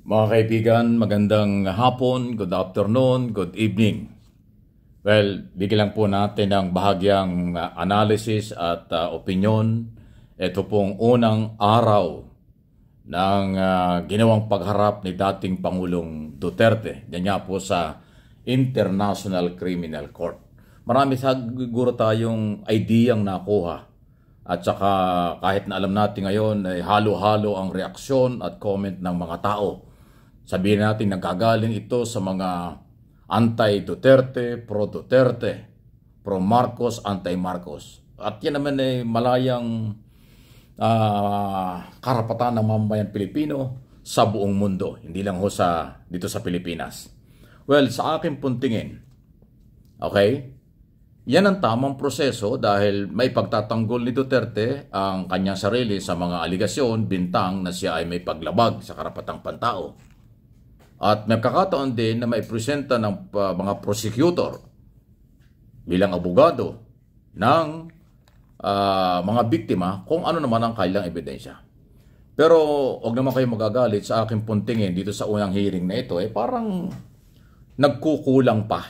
Mga kaibigan, magandang hapon, good afternoon, good evening. Well, bigyan lang po natin ng bahagyang analysis at opinion. Ito pong unang araw ng ginawang pagharap ni dating Pangulong Duterte. Yan nga po sa International Criminal Court. Marami siguro tayong ideyang nakuha. At saka kahit na alam natin ngayon ay halo-halo ang reaksyon at comment ng mga tao. Sabihin natin nagkagaling ito sa mga anti-Duterte, pro-Duterte, pro-Marcos, anti-Marcos. At yan naman ay malayang karapatan ng mamamayan Pilipino sa buong mundo, hindi lang ho dito sa Pilipinas. Well, sa aking puntingin, okay, yan ang tamang proseso dahil may pagtatanggol ni Duterte ang kanyang sarili sa mga aligasyon, bintang na siya ay may paglabag sa karapatang pantao. At nagkakataon din na maipresenta ng mga prosecutor bilang abogado ng mga biktima kung ano naman ang kailang ebidensya. Pero huwag naman kayo magagalit sa aking puntingin dito sa unang hearing na ito, parang nagkukulang pa.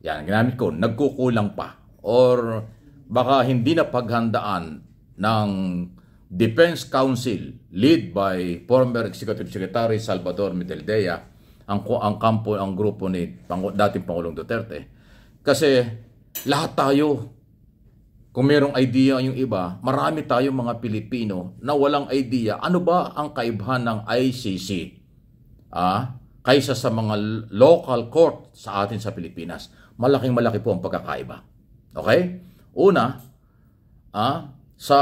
Yan, ginamit ko, nagkukulang pa. Or baka hindi na paghandaan ng Defense Council led by former Executive Secretary Salvador Medaldea ang grupo ni dating Pangulong Duterte. Kasi lahat tayo, kung mayroong idea yung iba, marami tayong mga Pilipino na walang idea ano ba ang kaibahan ng ICC kaysa sa mga local court sa atin sa Pilipinas. Malaking-malaki po ang pagkakaiba. Okay? Una, sa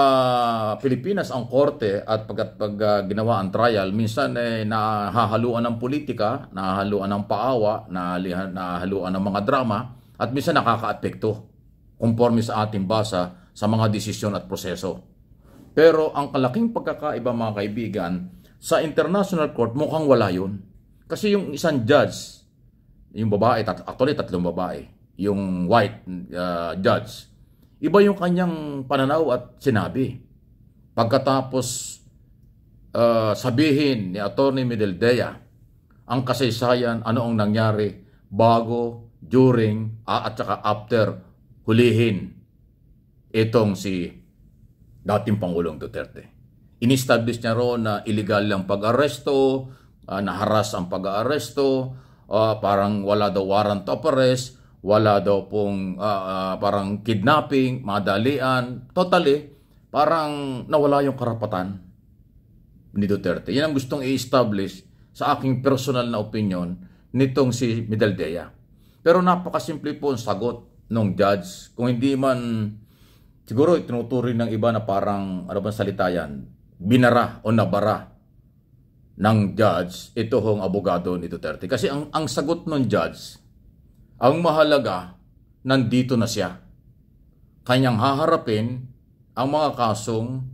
Pilipinas ang korte at pag ginawa ang trial, minsan nahahaluan ng politika, nahahaluan ng paawa, nahahaluan ng mga drama, at minsan nakaka-apekto conforme sa ating basa sa mga desisyon at proseso. Pero ang kalaking pagkakaiba mga kaibigan, sa international court mukhang wala yun. Kasi yung isang judge, yung babae, actually tatlong babae, yung white judge, iba yung kanyang pananaw at sinabi. Pagkatapos sabihin ni Atty. Medaldea ang kasaysayan, ano ang nangyari bago, during, at saka after hulihin itong si dating Pangulong Duterte. In-establish niya ron na illegal ang pag-aresto, naharas ang pag-aresto, parang wala daw warrant of arrest, wala daw pong parang kidnapping, madalian. Totally, parang nawala yung karapatan ni Duterte. Yan ang gustong i-establish sa aking personal na opinion nitong si Medaldea. Pero napakasimple po ang sagot ng judge. Kung hindi man, siguro itinuturing ng iba na parang, ano bang salita yan, binara o nabara ng judge ito hong abogado ni Duterte. Kasi ang sagot ng judge, ang mahalaga, nandito na siya. Kanyang haharapin ang mga kasong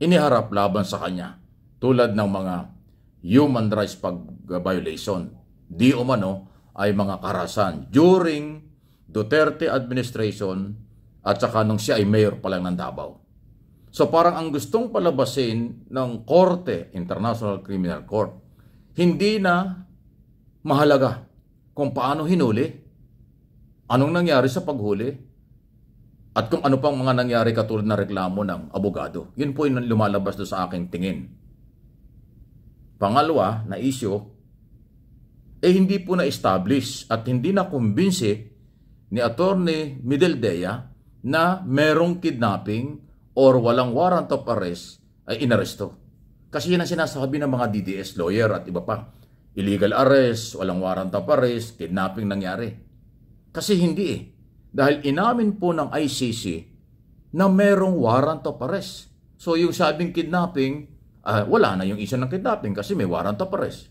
iniharap laban sa kanya. Tulad ng mga human rights violation. Di umano ay mga karahasan during Duterte administration at saka nung siya ay mayor pa lang ng Davao. So parang ang gustong palabasin ng Korte, International Criminal Court, hindi na mahalaga kung paano hinuli, anong nangyari sa paghuli, at kung ano pang mga nangyari katulad na reklamo ng abogado. Yun po yung lumalabas doon sa aking tingin. Pangalawa na issue, hindi po na-establish at hindi na-kumbinsi ni Atty. Medaldea na merong kidnapping or walang warrant of arrest ay inaresto. Kasi yan ang sinasabi ng mga DDS lawyer at iba pa. Illegal arrest, walang warrant of arrest, kidnapping nangyari. Kasi hindi Dahil inamin po ng ICC na merong warrant of arrest. So yung sabing kidnapping, wala na yung isa ng kidnapping kasi may warrant of arrest.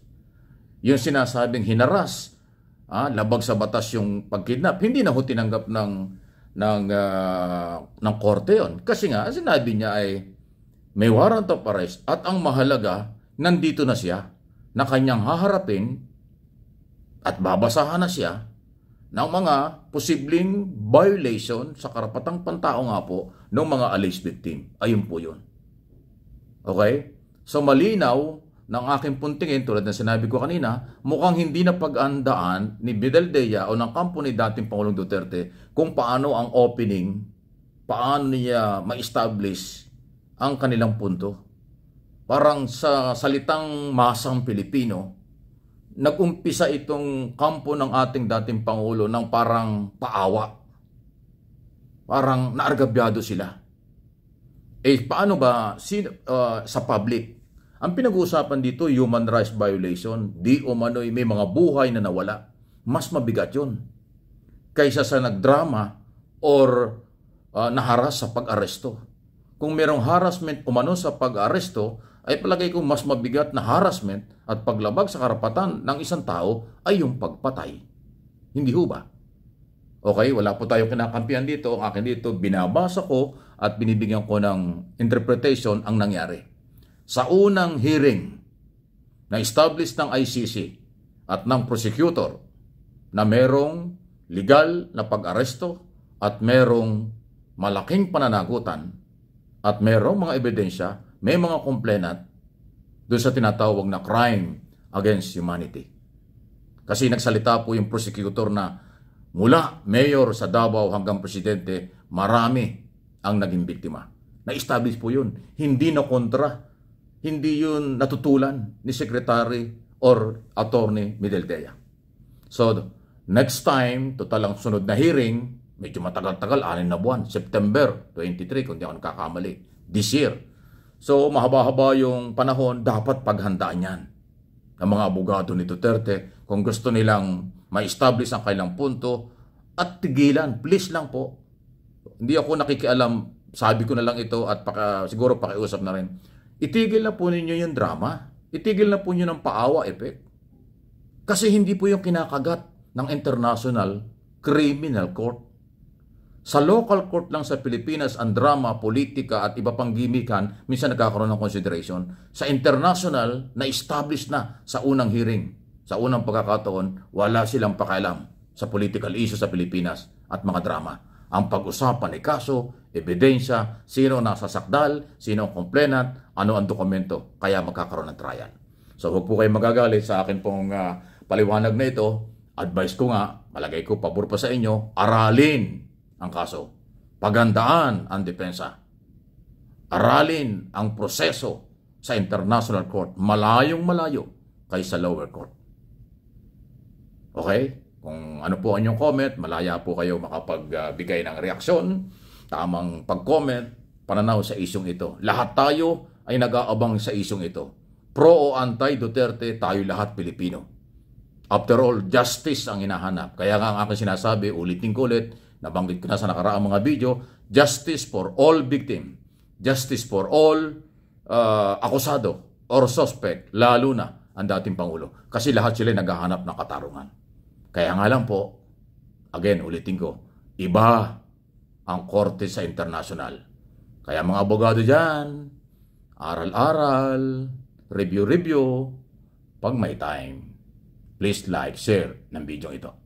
Yung sinasabing hinaras, labag sa batas yung pagkidnap, hindi na ho tinanggap ng korte yun. Kasi nga, sinabi niya ay may warrant of arrest at ang mahalaga, nandito na siya na kanyang haharapin at babasahan na siya ng mga posibleng violation sa karapatang pantao nga po ng mga alleged victim. Ayun po yun. Okay? So malinaw ng aking puntingin, tulad ng sinabi ko kanina, mukhang hindi na pag-andaan ni Bidaldea o ng kampo ni dating Pangulong Duterte kung paano ang opening, paano niya ma-establish ang kanilang punto. Parang sa salitang masang Pilipino, nag-umpisa itong kampo ng ating dating Pangulo ng parang paawa. Parang naargabyado sila. Paano ba sa public? Ang pinag-uusapan dito, human rights violation, di umano'y may mga buhay na nawala. Mas mabigat yun kaysa sa nagdrama or naharas sa pag-aresto. Kung merong harassment umano sa pag-aresto, ay palagay ko mas mabigat na harassment at paglabag sa karapatan ng isang tao ay yung pagpatay. Hindi ho ba? Okay, wala po tayo kinakampihan dito. Ang akin dito, binabasa ko at binibigyan ko ng interpretation ang nangyari. Sa unang hearing na established ng ICC at ng prosecutor na merong legal na pag-aresto at merong malaking pananagutan at merong mga ebidensya, may mga complainant doon sa tinatawag na crime against humanity. Kasi nagsalita po yung prosecutor na mula mayor sa Davao hanggang presidente, marami ang naging biktima. Na-establish po yun. Hindi na kontra. Hindi yun natutulan ni Secretary or Attorney Bidaldea. So, next time, total ang sunod na hearing, medyo matagal-tagal, 6 na buwan, September 23, kung di ako nakakamali, this year. So, mahaba-haba yung panahon, dapat paghandaan yan ng mga abogado ni Duterte kung gusto nilang ma-establish ang kailang punto at tigilan. Please lang po. Hindi ako nakikialam, sabi ko na lang ito at siguro pakiusap na rin. Itigil na po ninyo yung drama. Itigil na po ninyo ng paawa effect. Kasi hindi po yung kinakagat ng International Criminal Court. Sa local court lang sa Pilipinas, ang drama, politika at iba pang gimikan, minsan nagkakaroon ng consideration. Sa international, na-establish na sa unang hearing. Sa unang pagkakataon, wala silang pakialam sa political issue sa Pilipinas at mga drama. Ang pag-usapan ay kaso, ebidensya, sino nasa sakdal, sino ang complainant, ano ang dokumento, kaya magkakaroon ng trial. So huwag po kayo magagalit sa akin pong paliwanag na ito. Advice ko nga, malagay ko pabor pa sa inyo, aralin ang kaso. Pagandaan ang depensa. Aralin ang proseso sa international court. Malayong malayo kaysa lower court. Okay? Kung ano po ang inyong comment, malaya po kayo makapagbigay ng reaksyon, tamang pag-comment, pananaw sa isyong ito. Lahat tayo ay nag-aabang sa isyong ito. Pro o anti-Duterte, tayo lahat Pilipino. After all, justice ang hinahanap. Kaya nga ang aking sinasabi, ulitin ko ulit, nabanggit ko na sa nakaraang mga video, justice for all victim. Justice for all akusado or suspect, lalo na ang dating Pangulo. Kasi lahat sila naghahanap ng katarungan. Kaya nga lang po, again, ulitin ko, iba ang korte sa international. Kaya mga abogado dyan, aral-aral, review-review, pag may time. Please like, share ng video ito.